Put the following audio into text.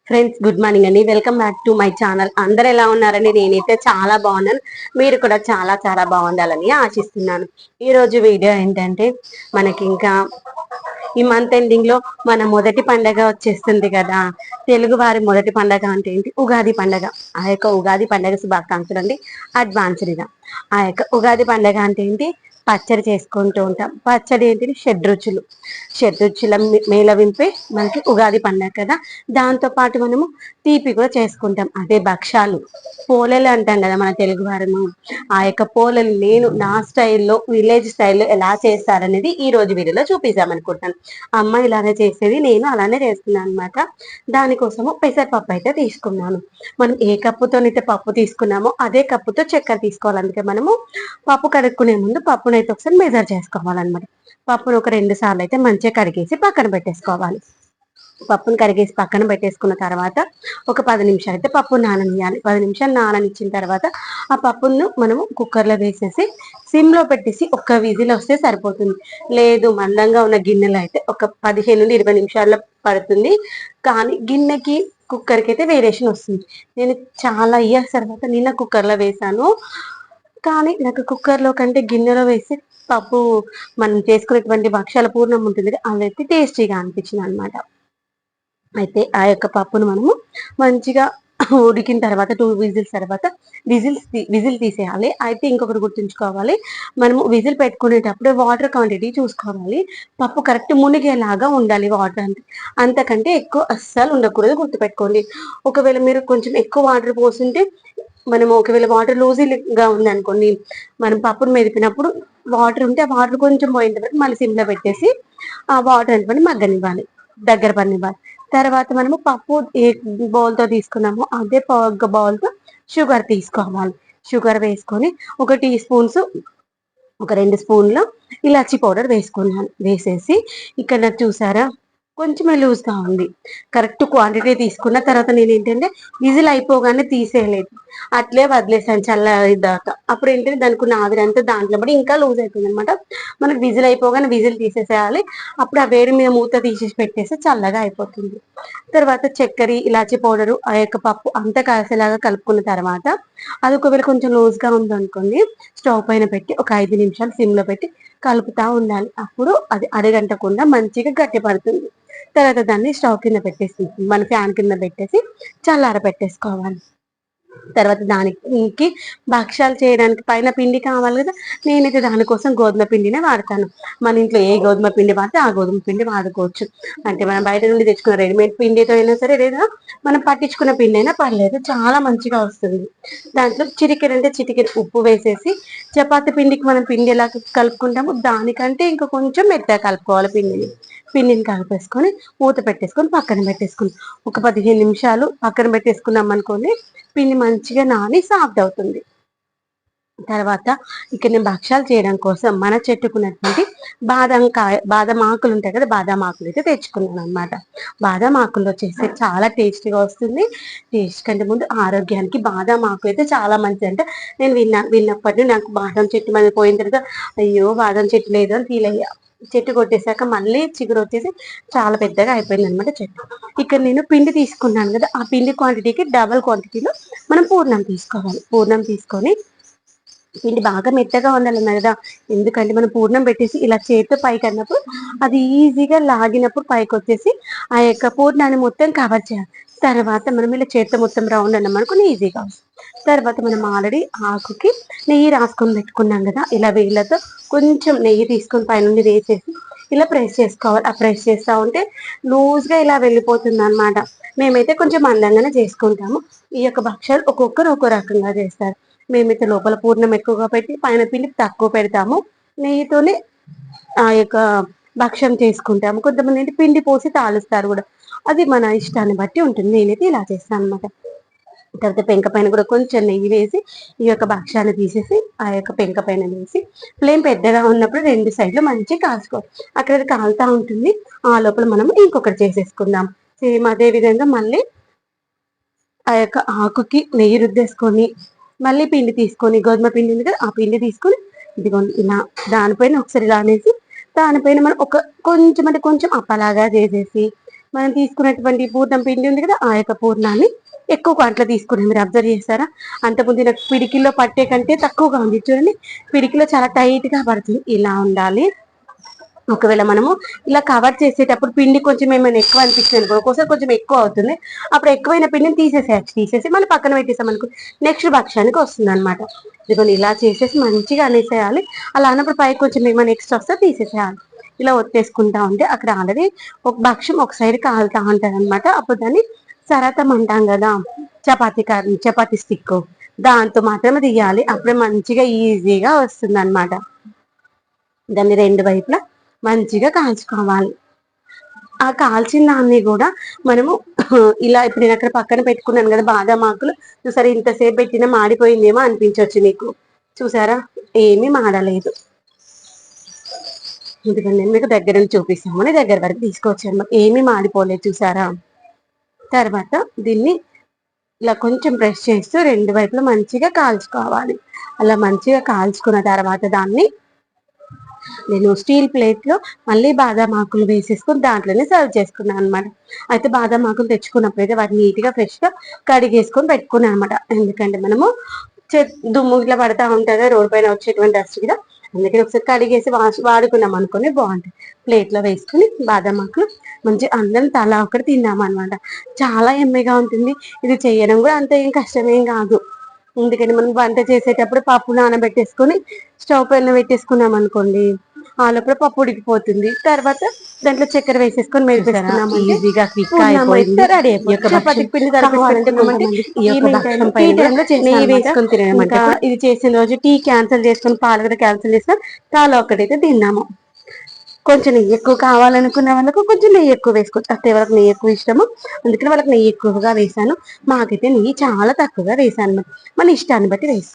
Friends, good morning అండి. Welcome back to my channel. అందరు ఎలా ఉన్నారండి? నేనైతే చాలా బాగున్నాను. మీరు కూడా చాలా చాలా బాగుండాలని ఆశిస్తున్నాను. ఈ రోజు వీడియో ఏంటంటే, మనకి ఇంకా ఈ మంత్ ఎండింగ్ లో మన మొదటి పండగ వచ్చేస్తుంది కదా. తెలుగు వారి మొదటి పండగ అంటే ఏంటి? ఉగాది పండగ. ఆ యొక్క ఉగాది పండగ శుభాకాంక్షలు అండి అడ్వాన్స్డ్గా. ఆ యొక్క ఉగాది పండగ అంటే ఏంటి? పచ్చడి చేసుకుంటూ ఉంటాం. పచ్చడి ఏంటిది? షడ్రుచులు. షడ్రుచుల మేళవింపే మనకి ఉగాది పండగ కదా. దాంతో పాటు మనము తీపి కూడా చేసుకుంటాం. అదే భక్షాలు, పోలేలు అంటాం కదా మన తెలుగు వారము. ఆ యొక్క పోలేలు నేను నా స్టైల్లో, విలేజ్ స్టైల్లో ఎలా చేస్తారనేది ఈ రోజు వీడియోలో చూపిద్దామనుకుంటున్నాను. అమ్మ ఇలానే చేసేది, నేను అలానే చేస్తున్నాను అనమాట. దానికోసము పెసరపప్పు అయితే తీసుకున్నాను. మనం ఏ కప్పుతోనైతే పప్పు తీసుకున్నామో అదే కప్పుతో చక్కెర తీసుకోవాలి. అందుకే మనము పప్పు కడుక్కునే ముందు పప్పునైతే ఒకసారి మెజర్ చేసుకోవాలన్నమాట. పప్పును ఒక 2 సార్లు అయితే మంచిగా కడిగేసి పక్కన పెట్టేసుకోవాలి. పప్పును కడిగేసి పక్కన పెట్టేసుకున్న తర్వాత ఒక 10 నిమిషాలు అయితే పప్పు నాననియాలి. 10 నిమిషాలు నాననిచ్చిన తర్వాత ఆ పప్పును మనము కుక్కర్లో వేసేసి సిమ్లో పెట్టేసి ఒక్క విజిల్ వస్తే సరిపోతుంది. లేదు మందంగా ఉన్న గిన్నెలో అయితే ఒక 15 నుండి 20 నిమిషాల్లో పడుతుంది. కానీ గిన్నెకి కుక్కర్కి అయితే వేరియేషన్ వస్తుంది. నేను చాలా ఇయర్స్ తర్వాత నిన్న కుక్కర్లో వేసాను. కానీ నాకు కుక్కర్లో కంటే గిన్నెలో వేసి పప్పు మనం చేసుకునేటువంటి భక్షాల పూర్ణం ఉంటుంది, అదైతే టేస్టీగా అనిపించింది అనమాట. అయితే ఆ యొక్క పప్పును మనము మంచిగా ఉడికిన తర్వాత 2 విజిల్స్ తర్వాత విజిల్ తీసేయాలి. అయితే ఇంకొకటి గుర్తుంచుకోవాలి, మనము విజిల్ పెట్టుకునేటప్పుడు వాటర్ క్వాంటిటీ చూసుకోవాలి. పప్పు కరెక్ట్ మునిగేలాగా ఉండాలి వాటర్ అంటే. అంతకంటే ఎక్కువ అస్సలు ఉండకూడదు, గుర్తుపెట్టుకోండి. ఒకవేళ మీరు కొంచెం ఎక్కువ వాటర్ పోస్తుంటే, మనము ఒకవేళ వాటర్ లూజీగా ఉంది అనుకోండి, మనం పప్పును మెదిపినప్పుడు వాటర్ ఉంటే ఆ వాటర్ కొంచెం పోయిన తర్వాత మళ్ళీ సిమ్లో పెట్టేసి ఆ వాటర్ అనుకోని మగ్గనివ్వాలి, దగ్గర పడినివ్వాలి. తర్వాత మనము పప్పు ఏ బౌల్తో తీసుకున్నామో అదే బౌల్తో షుగర్ తీసుకోవాలి. షుగర్ వేసుకొని ఒక 2 స్పూన్స్, ఒక 2 స్పూన్లు ఇలాచి పౌడర్ వేసుకున్నాను. వేసేసి ఇక్కడ చూసారా కొంచెమే లూజ్గా ఉంది. కరెక్ట్ క్వాంటిటీ తీసుకున్న తర్వాత నేను ఏంటంటే విజిల్ అయిపోగానే తీసేయలేదు, అట్లే వదిలేసాను చల్లదాకా. అప్పుడు ఏంటంటే దానికి ఉన్న ఆవిరంతా దాంట్లో పడి ఇంకా లూజ్ అయిపోయింది అనమాట. మనకు విజిల్ అయిపోగానే విజిల్ తీసేసేయాలి. అప్పుడు ఆ వేడి మీద మూత తీసేసి పెట్టేసి చల్లగా అయిపోతుంది. తర్వాత చక్కెర, ఇలాచి పౌడరు, ఆ యొక్క పప్పు అంతా కలిసేలాగా కలుపుకున్న తర్వాత అది ఒకవేళ కొంచెం లూజ్గా ఉందనుకోండి, స్టవ్ పైన పెట్టి ఒక 5 నిమిషాలు సిమ్లో పెట్టి కలుపుతా ఉండాలి. అప్పుడు అది అడగంటకుండా మంచిగా గట్టి పడుతుంది. తర్వాత దాన్ని స్టవ్ కింద పెట్టేసి మన ఫ్యాన్ కింద పెట్టేసి చల్లార పెట్టేసుకోవాలి. తర్వాత దానికి భక్షాలు చేయడానికి పైన పిండి కావాలి కదా. నేనైతే దానికోసం గోధుమ పిండినే వాడతాను. మన ఇంట్లో ఏ గోధుమ పిండి వాడితే ఆ గోధుమ పిండి వాడుకోవచ్చు. అంటే మనం బయట నుండి తెచ్చుకున్న రెడీమేడ్ పిండితో అయినా సరే, లేదా మనం పట్టించుకున్న పిండి అయినా పర్లేదు, చాలా మంచిగా వస్తుంది. దాంట్లో చిటికెడంటే చిటికెడు ఉప్పు వేసేసి, చపాతి పిండికి మనం పిండి ఎలా కలుపుకుంటామో దానికంటే ఇంకా కొంచెం మెత్తగా కలుపుకోవాలి పిండిని కలిపేసుకొని మూత పెట్టేసుకొని పక్కన పెట్టేసుకుని ఒక 15 నిమిషాలు పక్కన పెట్టేసుకున్నాం అనుకోండి, పిండి మంచిగా నాని సాఫ్ట్ అవుతుంది. తర్వాత ఇక్కడ నేను భక్షాలు చేయడం కోసం మన చెట్టుకున్నటువంటి బాదం ఆకులు ఉంటాయి కదా, బాదం ఆకులు అయితే తెచ్చుకున్నాను అనమాట. బాదం ఆకుల్లో చేస్తే చాలా టేస్టీగా వస్తుంది. టేస్ట్ కంటే ముందు ఆరోగ్యానికి బాదం ఆకు అయితే చాలా మంచిది అంటే నేను విన్నప్పటి నుండి నాకు బాదం చెట్టు మీద పోయిన తర్వాత అయ్యో బాదం చెట్టు లేదు అని ఫీల్ అయ్యా. చెట్టు కొట్టేశాక మళ్ళీ చిగురు వచ్చేసి చాలా పెద్దగా అయిపోయింది అనమాట చెట్టు. ఇక్కడ నేను పిండి తీసుకున్నాను కదా, ఆ పిండి క్వాంటిటీకి డబల్ క్వాంటిటీలో మనం పూర్ణం తీసుకోవాలి. పూర్ణం తీసుకొని పిండి బాగా మెత్తగా ఉండాలన్నా కదా, ఎందుకంటే మనం పూర్ణం పెట్టేసి ఇలా చేతితో పైకి అన్నప్పుడు అది ఈజీగా లాగినప్పుడు పైకి వచ్చేసి ఆ యొక్క పూర్ణాన్ని మొత్తం కవర్ చేయాలి. తర్వాత మనం ఇలా చేతితో మొత్తం రౌండ్ అన్నాం అనుకుని ఈజీగా వస్తుంది. తర్వాత మనం ఆల్రెడీ ఆకుకి నెయ్యి రాసుకొని పెట్టుకున్నాం కదా, ఇలా వేళ్ళతో కొంచెం నెయ్యి తీసుకొని పైనుండి వేసేసి ఇలా ప్రెస్ చేసుకోవాలి. ఆ ప్రెస్ చేస్తూ ఉంటే లూజ్గా ఇలా వెళ్ళిపోతుంది అనమాట. మేమైతే కొంచెం అందంగానే చేసుకుంటాము. ఈ యొక్క భక్షాలు ఒక్కొక్కరు ఒక్కో రకంగా చేస్తారు. మేమైతే లోపల పూర్ణం ఎక్కువగా పెట్టి పైన పిండి తక్కువ పెడతాము. నెయ్యితోనే ఆ యొక్క భక్ష్యం చేసుకుంటాము. కొంతమంది ఏంటి పిండి పోసి తాళిస్తారు కూడా, అది మన ఇష్టాన్ని బట్టి ఉంటుంది. నేనైతే ఇలా చేస్తాను అనమాట. తర్వాత పెంక పైన కూడా కొంచెం నెయ్యి వేసి ఈ యొక్క భక్ష్యాన్ని తీసేసి ఆ యొక్క పెంక పైన వేసి ఫ్లేమ్ పెద్దగా ఉన్నప్పుడు 2 సైడ్లు మంచిగా కాల్చుకోవాలి. అక్కడ అది కాలుతా ఉంటుంది. ఆ లోపల మనం ఇంకొకటి చేసేసుకుందాం. సేమ్ అదే విధంగా మళ్ళీ ఆ యొక్క ఆకుకి నెయ్యి రుద్దేసుకొని మళ్ళీ పిండి తీసుకొని, గోధుమ పిండి ఉంది కదా, ఆ పిండి తీసుకొని ఇదిగోండి ఇలా దానిపైన ఒకసారి ఇలా అనేసి దానిపైన మనం కొంచెం అంటే కొంచెం అప్పలాగా చేసేసి మనం తీసుకున్నటువంటి పూర్ణం పిండి ఉంది కదా, ఆ యొక్క పూర్ణాన్ని ఎక్కువ క్వాంటిటీలో తీసుకున్నాం. మీరు అబ్జర్వ్ చేస్తారా? అంతకుముందు నాకు పిడికిల్లో పట్టే కంటే తక్కువగా ఉంది చూడండి. పిడికిలో చాలా టైట్ గా పడుతుంది. ఇలా ఉండాలి. ఒకవేళ మనము ఇలా కవర్ చేసేటప్పుడు పిండి కొంచెం ఏమైనా ఎక్కువ అనిపిస్తుంది అనుకో, ఒక్కోసారి కొంచెం ఎక్కువ అవుతుంది. అప్పుడు ఎక్కువైన పిండిని తీసేసి మళ్ళీ పక్కన పెట్టేసాం అనుకో, నెక్స్ట్ భక్ష్యానికి వస్తుంది అనమాట. ఇదిగోండి ఇలా చేసేసి మంచిగా అనేసేయాలి. అలా అన్నప్పుడు పైకి కొంచెం ఏమైనా ఎక్స్ట్రా వస్తే తీసేసేయాలి. ఇలా ఒత్తేసుకుంటా ఉంటే అక్కడ ఆల్రెడీ ఒక భక్ష్యం ఒక సైడ్ కాలుతా ఉంటది అనమాట. అప్పుడు దాన్ని సరతం అంటాం కదా, చపాతీ స్టిక్, దాంతో మాత్రమే తీయాలి. అప్పుడే మంచిగా ఈజీగా వస్తుంది అనమాట. దాన్ని రెండు వైపులా మంచిగా కాల్చుకోవాలి. ఆ కాల్చిన దాన్ని కూడా మనము ఇలా ఇప్పుడు నేను అక్కడ పక్కన పెట్టుకున్నాను కదా బాదం ఆకులు, చూసారా ఇంతసేపు పెట్టినా మాడిపోయిందేమో అనిపించవచ్చు మీకు. చూసారా, ఏమీ మాడలేదు. ఎందుకంటే నేను మీకు దగ్గర నుంచి చూపిస్తామని దగ్గర వరకు తీసుకొచ్చాను, ఏమీ మాడిపోలేదు. చూసారా? తర్వాత దీన్ని ఇలా కొంచెం ప్రెస్ చేస్తూ రెండు వైపులా మంచిగా కాల్చుకోవాలి. అలా మంచిగా కాల్చుకున్న తర్వాత దాన్ని నేను స్టీల్ ప్లేట్ లో మళ్ళీ బాదం ఆకులు వేసేసుకుని దాంట్లోనే సర్వ్ చేసుకున్నాను అనమాట. అయితే బాదం ఆకులు తెచ్చుకున్నప్పుడు అయితే వాటిని నీట్ గా ఫ్రెష్ గా కడిగేసుకొని పెట్టుకున్నాను అనమాట. ఎందుకంటే మనము దుమ్ము ఇట్లా పడతా ఉంటుంది రోడ్ పైన వచ్చేటువంటి డస్ట్ కదా, అందుకని ఒకసారి కడిగేసి వాడుకున్నాం అనుకుని బాగుంటాయి. ప్లేట్ లో వేసుకుని బాదం ఆకులు మంచి అందరం తలా ఒకటి తిన్నాం అనమాట. చాలా ఎమ్మెగా ఉంటుంది. ఇది చేయడం కూడా అంత ఏం కష్టమేం కాదు. ఎందుకంటే మనం వంట చేసేటప్పుడు పప్పు నానబెట్టేసుకొని స్టవ్ పైన పెట్టేసుకున్నాం అనుకోండి, ఆ లోపల పప్పు ఉడికిపోతుంది. తర్వాత దాంట్లో చక్కెర వేసేసుకొని మెరిపేసుకున్నామంటే ఈజీగా క్విక్ పూర్ణం అయితే అయిపోయింది రెడీ ఈ యొక్క అయిపోతుంది. చపాతీ భక్ష్యం. పిండి కలిపేసి కావాలంటే పెట్టుకున్నామంటే కొంతమందికి ఈ యొక్క ఈవినింగ్ టైం భక్ష్యం టీ పైన కూడా టైంలో నెయ్యి చేస్తానమాట. వేసుకొని తినడం అంటే ఇంకా కూడా ఇది చేసిన రోజు టీ క్యాన్సిల్ చేసుకుని పాలు కూడా క్యాన్సిల్ చేస్తాం. తాలో ఒక్కటైతే తిన్నాము. కొంచెం నెయ్యి ఎక్కువ కావాలనుకున్న వాళ్ళకు కొంచెం నెయ్యి ఎక్కువ వేసుకోవచ్చు. అత్తే వాళ్ళకి నెయ్యి ఎక్కువ ఇష్టము, అందుకని వాళ్ళకి నెయ్యి ఎక్కువగా వేసాను. మాకైతే నెయ్యి చాలా తక్కువగా వేసాను. మన ఇష్టాన్ని బట్టి వేస్తాను.